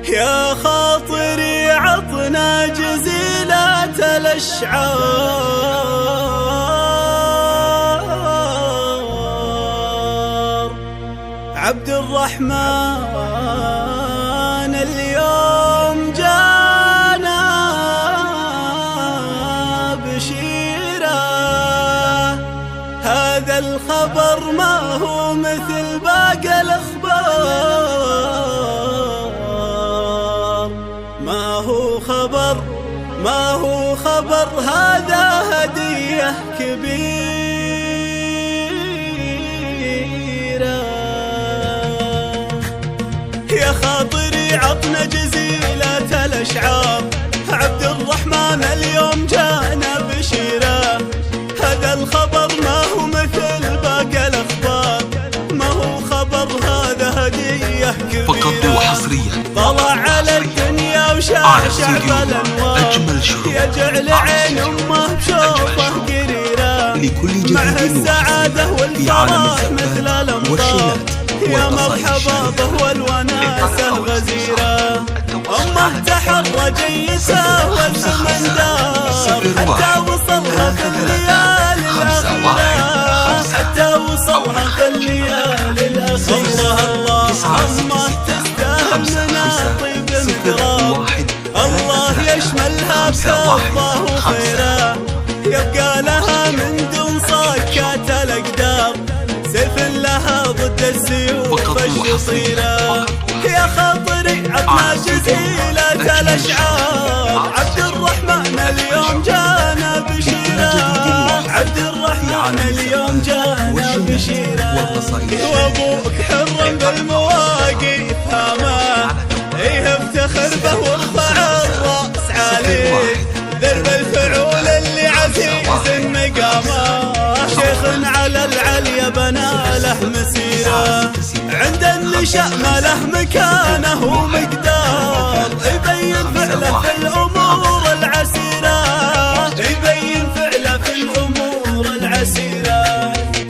يا خاطري عطنا جزيلة الأشعار. عبد الرحمن اليوم جانا بشيرة، هذا الخبر ما هو مثل باقي الأخبار. ما هو خبر هذا هدية كبيرة. يا خاطري عطنا جزيلة الأشعار. عبد الرحمن اليوم جانا بشيرة، هذا الخبر ما هو مثل باقي الأخبار. ما هو خبر هذا هدية كبيرة فقط وحصريا. طلع على الدنيا وشعشع بالانوار، يجعل عين امه بشوفه قريره. مع السعاده والفرح مثل الامطار، يا مرحبا به والوناسه الغزيره. امه تحرى جيته والزمن دار، حتى وصلها في الليالي الاخيره، حتى وصلها في الليالي الاخيره. الله امه تستاهل طيب المدراب، الله يشملها بحفظه وخيره. يبقى لها من دون صكات الاقدار، سيف لها ضد السيوف الشطيره. يا خاطري عطنا جزيلة الأشعار. عبد الرحمن اليوم جانا بشيرة، عبد الرحمن اليوم جانا بشيرة. وابوك حرم بالمواقف هامه، ايه افتخر به وارفع الراس عليه. ذرب الفعول اللي عزيز مقامه، شيخ على العليا بنى له مسيره. عند النشأ ما له مكانه ومقدار، يبين فعله في الامور العسيره، يبين فعله في الامور العسيره.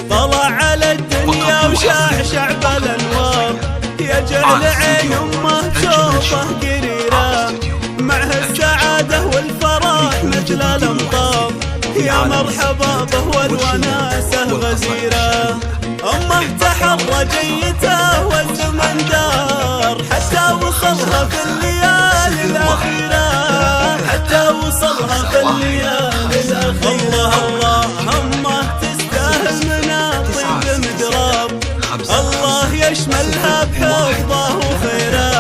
طلع على الدنيا وشعشع بالانوار، يجعل عين امه بشوفه قريره. معه السعاده والفرح مثل الامطار، يا مرحبا به والوناسه الغزيره. امه تحرى جيته والزمن دار، حتى وصلها في الليالي الاخيره، حتى وصلها في الليالي الاخيره. الله امه تستاهل مناطيب مدراب، الله يشملها بحفظه وخيره.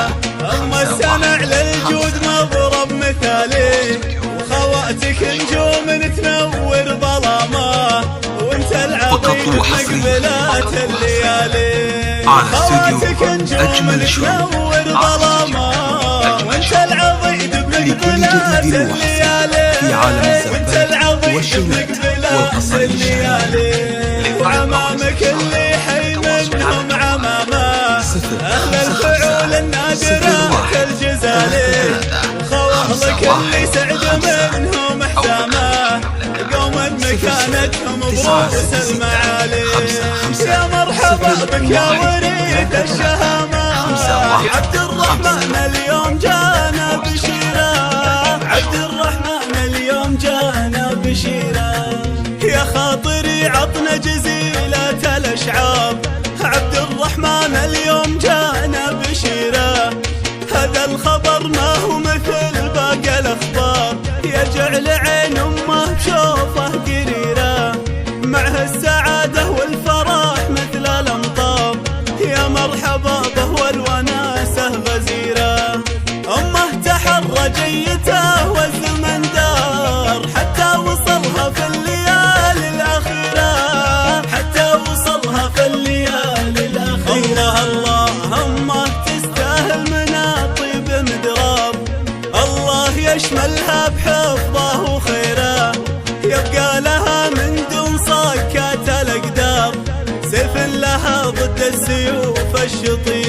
امه السنع للجود مضرب مثالي، وخواتك نجوم تنور ظلامه، وانت العظيم مقبلات الليالي. خواتك نجوم تنور ظلامه، وانت العظيم مقبلات الليالي، وانت العظيم مقبلات الليالي. وعمامك اللي حي منهم عمامه، اهل الفعول النادرات الجزالي. خوالك اللي سعد منهم حسامه، قوم مكانتهم بروس المعالي. يا مرحبا بك يا وريد الشهامه. عبد الرحمن اليوم جانا بشيره، عبد الرحمن اليوم جانا بشيره. يا خاطري عطنا جزيلة الأشعار. عبد الرحمن اليوم جانا بشيرة، هذا الخبر ما هو مثل باقي الأخبار. يجعل عين أمه بشوفه قريرة، معه السعادة والفرح مثل الأمطار. يا مرحبا به والوناسة غزيرة. أمه تحرى جيته والزمن دار، حتى وصلها في الليالي الأخيرة، حتى وصلها في الليالي الأخيرة. الله أمه تستاهل مناطيب مدراب، الله يشملها بحفظه وخيره. يبقى لها من دون صكات الأقدار، سيف لها ضد السيوف الشطيرة.